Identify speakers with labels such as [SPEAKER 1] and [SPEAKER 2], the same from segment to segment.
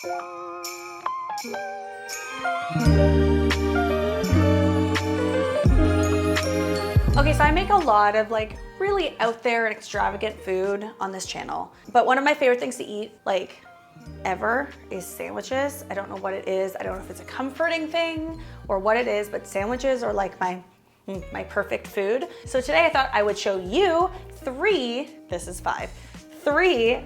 [SPEAKER 1] Okay, so I make a lot of like really out there and extravagant food on this channel, but one of my favorite things to eat, like ever, is sandwiches. I don't know what it is. I don't know if it's a comforting thing or what it is, but sandwiches are like my perfect food. So today I thought I would show you three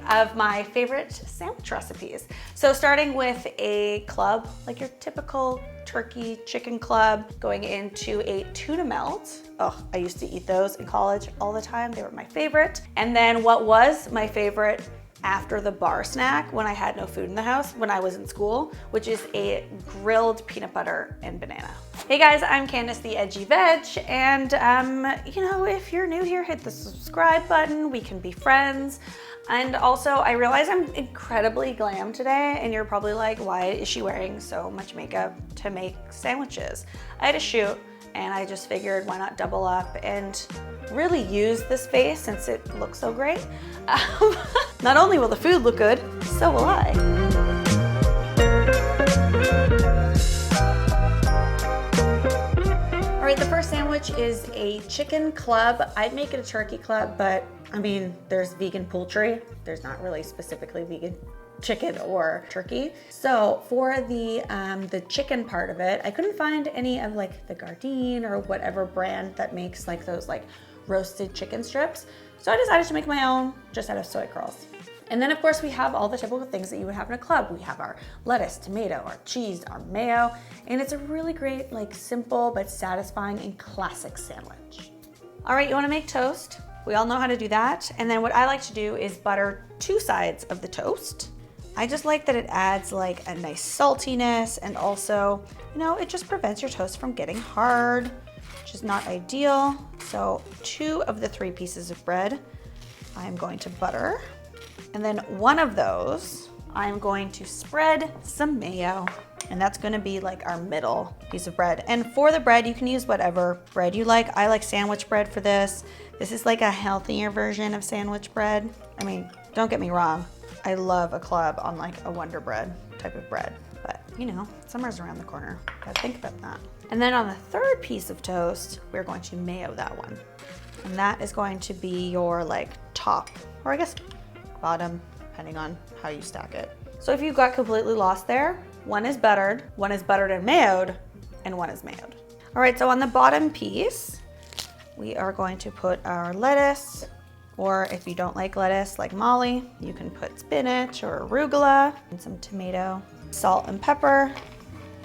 [SPEAKER 1] of my favorite sandwich recipes. So starting with a club, like your typical turkey chicken club, going into a tuna melt. Oh, I used to eat those in college all the time. They were my favorite. And then what was my favorite after the bar snack when I had no food in the house when I was in school, which is a grilled peanut butter and banana. Hey guys, I'm Candace the Edgy Veg, and you know, if you're new here, hit the subscribe button. We can be friends. And also, I realize I'm incredibly glam today, and you're probably like, why is she wearing so much makeup to make sandwiches? I had a shoot, and I just figured why not double up and really use this face since it looks so great. Not only will the food look good, so will I. All right, the first sandwich is a chicken club. I'd make it a turkey club, but I mean, there's vegan poultry. There's not really specifically vegan chicken or turkey. So for the chicken part of it, I couldn't find any of like the Gardein or whatever brand that makes like those like roasted chicken strips. So I decided to make my own just out of soy curls. And then of course we have all the typical things that you would have in a club. We have our lettuce, tomato, our cheese, our mayo, and it's a really great, like simple but satisfying and classic sandwich. All right, you wanna make toast? We all know how to do that. And then what I like to do is butter two sides of the toast. I just like that it adds like a nice saltiness, and also, you know, it just prevents your toast from getting hard, which is not ideal. So 2 of the 3 pieces of bread I'm going to butter. And then one of those I'm going to spread some mayo, and that's gonna be like our middle piece of bread. And for the bread, you can use whatever bread you like. I like sandwich bread for this. This is like a healthier version of sandwich bread. I mean, don't get me wrong. I love a club on like a Wonder Bread type of bread, but you know, summer's around the corner. Gotta think about that. And then on the third piece of toast, we're going to mayo that one. And that is going to be your like top, or I guess bottom, depending on how you stack it. So if you got completely lost there, one is buttered and mayoed, and one is mayoed. All right, so on the bottom piece, we are going to put our lettuce, or if you don't like lettuce, like Molly, you can put spinach or arugula, and some tomato, salt and pepper.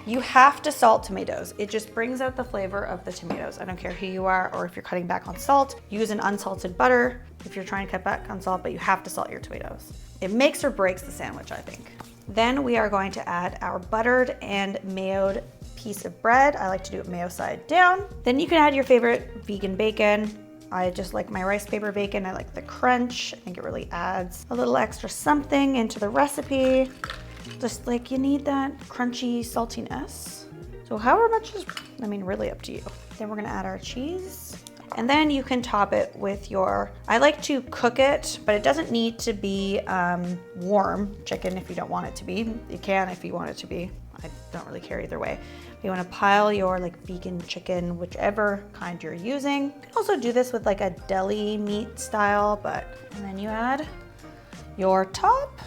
[SPEAKER 1] You have to salt tomatoes. It just brings out the flavor of the tomatoes. I don't care who you are, or if you're cutting back on salt, use an unsalted butter if you're trying to cut back on salt, but you have to salt your tomatoes. It makes or breaks the sandwich, I think. Then we are going to add our buttered and mayoed piece of bread. I like to do it mayo side down. Then you can add your favorite vegan bacon. I just like my rice paper bacon. I like the crunch. I think it really adds a little extra something into the recipe. Just like you need that crunchy saltiness. So however much is, I mean, really up to you. Then we're gonna add our cheese. And then you can top it with your, I like to cook it, but it doesn't need to be warm chicken if you don't want it to be. You can if you want it to be. I don't really care either way. You wanna pile your like vegan chicken, whichever kind you're using. You can also do this with like a deli meat style, and then you add your top.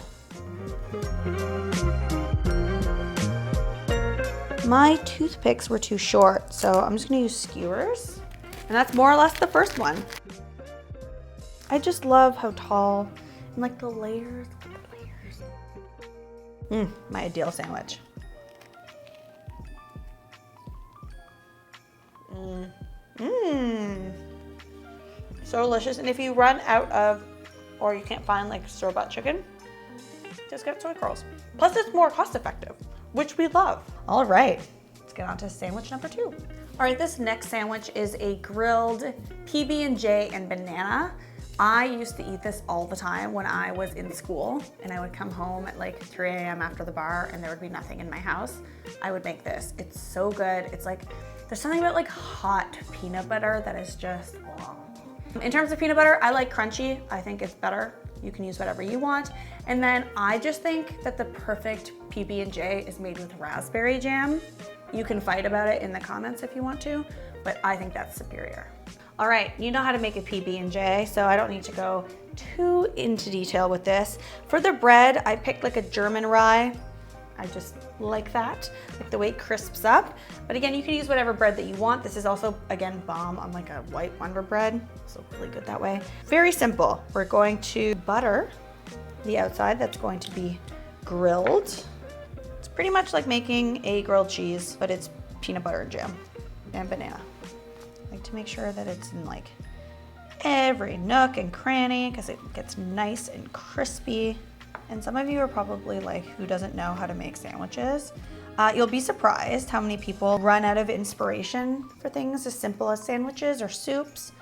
[SPEAKER 1] My toothpicks were too short, so I'm just gonna use skewers. And that's more or less the first one. I just love how tall and like the layers. My ideal sandwich. So delicious. And if you run out of, or you can't find like store-bought chicken, just get soy curls. Plus it's more cost effective, which we love. All right, let's get on to sandwich number 2. All right, this next sandwich is a grilled PB&J and banana. I used to eat this all the time when I was in school, and I would come home at like 3 a.m. after the bar and there would be nothing in my house. I would make this. It's so good. It's like, there's something about like hot peanut butter that is just, oh. In terms of peanut butter, I like crunchy. I think it's better. You can use whatever you want. And then I just think that the perfect PB&J is made with raspberry jam. You can fight about it in the comments if you want to, but I think that's superior. All right, you know how to make a PB&J, so I don't need to go too into detail with this. For the bread, I picked like a German rye. I just like that, like the way it crisps up. But again, you can use whatever bread that you want. This is also, again, bomb on like a white Wonder bread. So really good that way. Very simple. We're going to butter the outside. That's going to be grilled. It's pretty much like making a grilled cheese, but it's peanut butter and jam and banana. I like to make sure that it's in like every nook and cranny because it gets nice and crispy. And some of you are probably like, who doesn't know how to make sandwiches? You'll be surprised how many people run out of inspiration for things as simple as sandwiches or soups.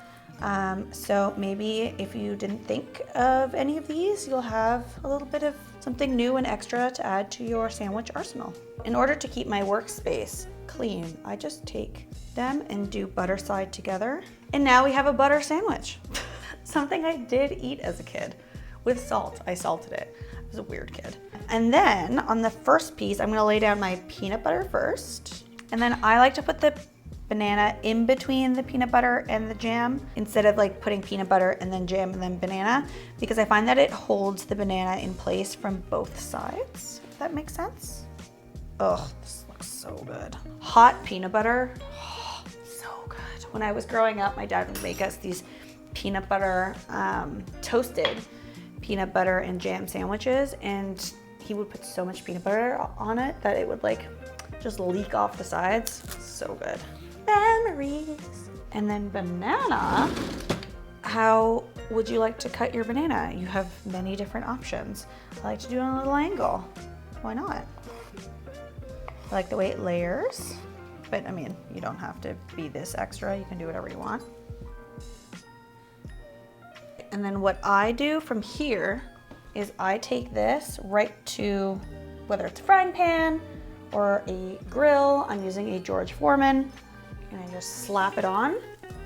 [SPEAKER 1] So maybe if you didn't think of any of these, you'll have a little bit of something new and extra to add to your sandwich arsenal. In order to keep my workspace clean, I just take them and do butter side together. And now we have a butter sandwich. Something I did eat as a kid with salt. I salted it. I was a weird kid. And then on the first piece, I'm gonna lay down my peanut butter first. And then I like to put the banana in between the peanut butter and the jam instead of like putting peanut butter and then jam and then banana, because I find that it holds the banana in place from both sides, if that makes sense. Oh, this looks so good. Hot peanut butter, oh, so good. When I was growing up, my dad would make us these peanut butter, toasted peanut butter and jam sandwiches, and he would put so much peanut butter on it that it would like just leak off the sides. So good. Memories. And then banana. How would you like to cut your banana? You have many different options. I like to do it on a little angle. Why not? I like the way it layers, but I mean, you don't have to be this extra. You can do whatever you want. And then what I do from here is I take this right to, whether it's a frying pan or a grill, I'm using a George Foreman, and I just slap it on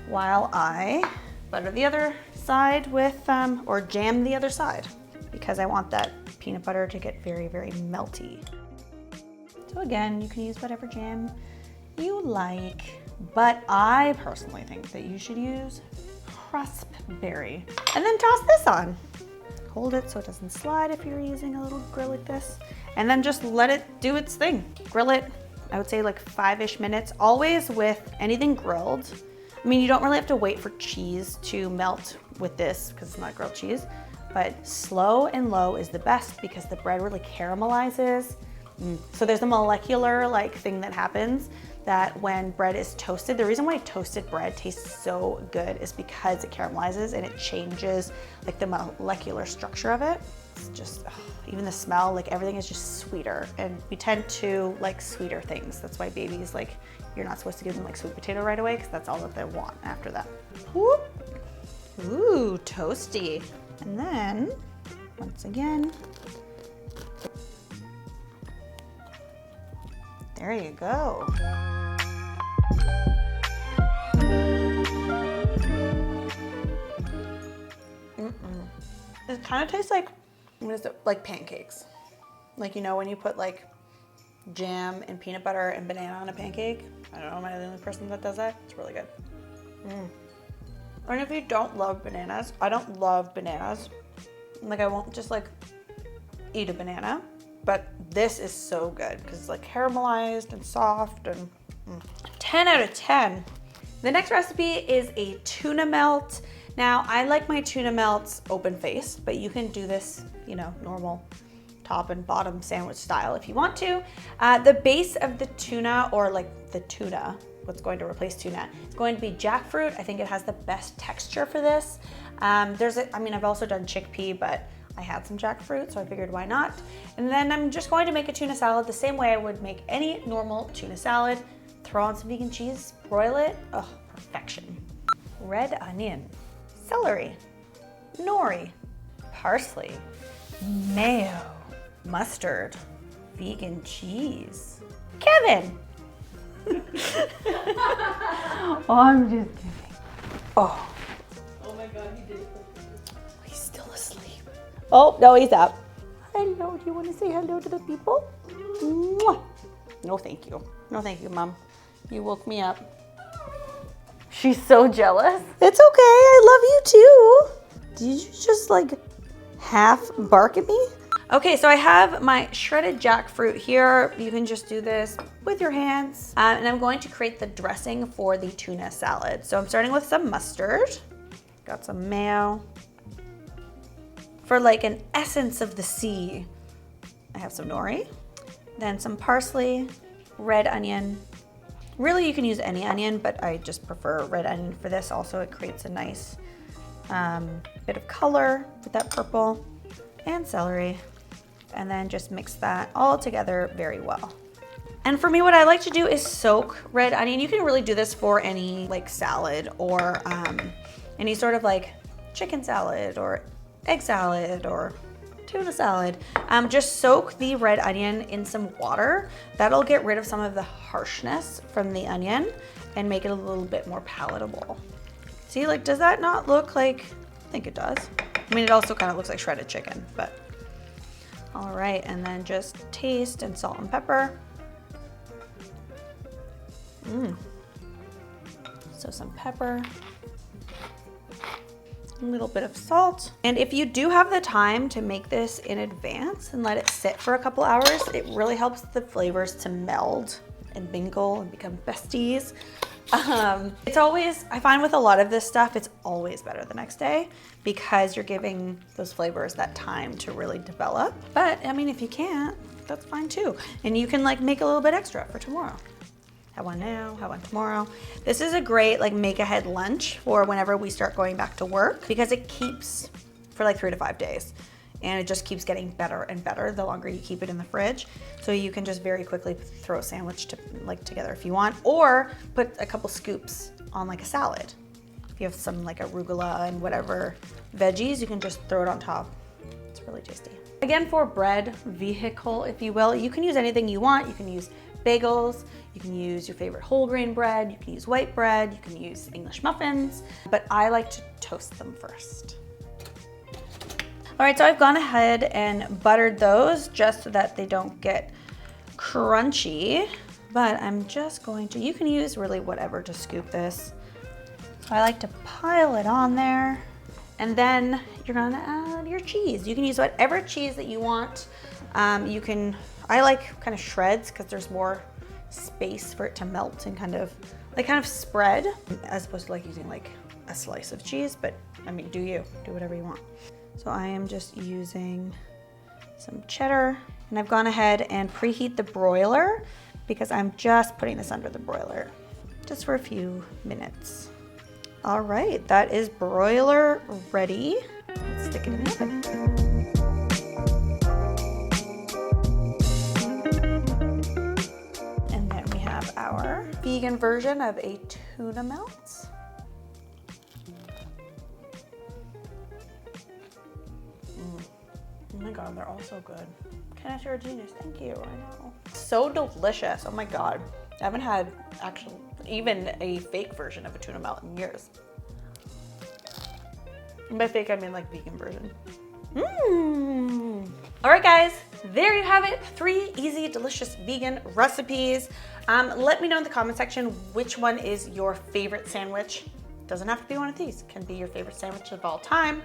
[SPEAKER 1] while I butter the other side with, or jam the other side, because I want that peanut butter to get very, very melty. So again, you can use whatever jam you like, but I personally think that you should use raspberry. And then toss this on. Hold it so it doesn't slide if you're using a little grill like this. And then just let it do its thing. Grill it, I would say like 5-ish minutes, always with anything grilled. I mean, you don't really have to wait for cheese to melt with this because it's not grilled cheese, but slow and low is the best because the bread really caramelizes. So there's a molecular like thing that happens that when bread is toasted, the reason why toasted bread tastes so good is because it caramelizes and it changes like the molecular structure of it. It's just, even the smell, like everything is just sweeter, and we tend to like sweeter things. That's why babies, like, you're not supposed to give them like sweet potato right away because that's all that they want after that. Whoop. Ooh, toasty. And then, once again, there you go. It kind of tastes like, what is it, like pancakes. Like, you know, when you put like jam and peanut butter and banana on a pancake. I don't know, am I the only person that does that? It's really good. And if you don't love bananas, I don't love bananas. Like, I won't just like eat a banana, but this is so good because it's like caramelized and soft and 10 out of 10. The next recipe is a tuna melt. Now, I like my tuna melts open face, but you can do this, you know, normal top and bottom sandwich style if you want to. The base of the tuna, or like the tuna, what's going to replace tuna, is going to be jackfruit. I think it has the best texture for this. I mean, I've also done chickpea, but I had some jackfruit, so I figured why not. And then I'm just going to make a tuna salad the same way I would make any normal tuna salad. Throw on some vegan cheese, broil it. Oh, perfection. Red onion, celery, nori, parsley, mayo, mustard, vegan cheese. Kevin! Oh, I'm just kidding. Oh.
[SPEAKER 2] Oh my God, he did it.
[SPEAKER 1] He's still asleep. Oh, no, he's up. Hello, do you want to say hello to the people? Mwah. No, thank you. No, thank you, Mom. You woke me up. She's so jealous. It's okay, I love you too. Did you just like half bark at me? Okay, so I have my shredded jackfruit here. You can just do this with your hands. And I'm going to create the dressing for the tuna salad. So I'm starting with some mustard. Got some mayo. For like an essence of the sea, I have some nori. Then some parsley, red onion. Really, you can use any onion, but I just prefer red onion for this. Also, it creates a nice bit of color with that purple, and celery. And then just mix that all together very well. And for me, what I like to do is soak red onion. You can really do this for any like salad or any sort of like chicken salad or egg salad or tuna salad. Just soak the red onion in some water. That'll get rid of some of the harshness from the onion and make it a little bit more palatable. See, like, does that not look like, I think it does. I mean, it also kind of looks like shredded chicken, but. All right, and then just taste and salt and pepper. So some pepper. A little bit of salt. And if you do have the time to make this in advance and let it sit for a couple hours, it really helps the flavors to meld and mingle and become besties. It's always, I find with a lot of this stuff, it's always better the next day because you're giving those flavors that time to really develop. But I mean, if you can't, that's fine too. And you can like make a little bit extra for tomorrow. Have one now, have one tomorrow. This is a great like make ahead lunch for whenever we start going back to work because it keeps for like 3 to 5 days. And it just keeps getting better and better the longer you keep it in the fridge. So you can just very quickly throw a sandwich together if you want, or put a couple scoops on like a salad. If you have some like arugula and whatever veggies, you can just throw it on top. It's really tasty. Again, for bread vehicle, if you will, you can use anything you want. You can use bagels, you can use your favorite whole grain bread, you can use white bread, you can use English muffins, but I like to toast them first. All right, so I've gone ahead and buttered those just so that they don't get crunchy, but I'm just going to, you can use really whatever to scoop this. So I like to pile it on there, and then you're gonna add your cheese. You can use whatever cheese that you want. I like kind of shreds because there's more space for it to melt and kind of spread, as opposed to like using like a slice of cheese, but I mean, do whatever you want. So I am just using some cheddar, and I've gone ahead and preheat the broiler because I'm just putting this under the broiler just for a few minutes. All right, that is broiler ready. Let's stick it in the oven. And then we have our vegan version of a tuna melt. Oh my God, they're all so good. Kenneth, you're a genius. Thank you, I know. So delicious, oh my God. I haven't had even a fake version of a tuna melt in years. And by fake, I mean like vegan version. All right, guys, there you have it. 3 easy, delicious vegan recipes. Let me know in the comment section which one is your favorite sandwich. Doesn't have to be one of these. It can be your favorite sandwich of all time.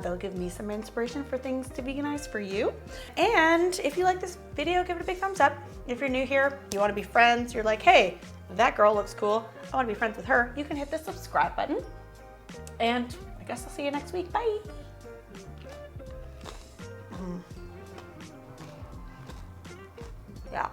[SPEAKER 1] They'll give me some inspiration for things to veganize for you. And if you like this video, give it a big thumbs up. If you're new here, you want to be friends, you're like, hey, that girl looks cool, I want to be friends with her, you can hit the subscribe button. And I guess I'll see you next week. Bye. Yeah.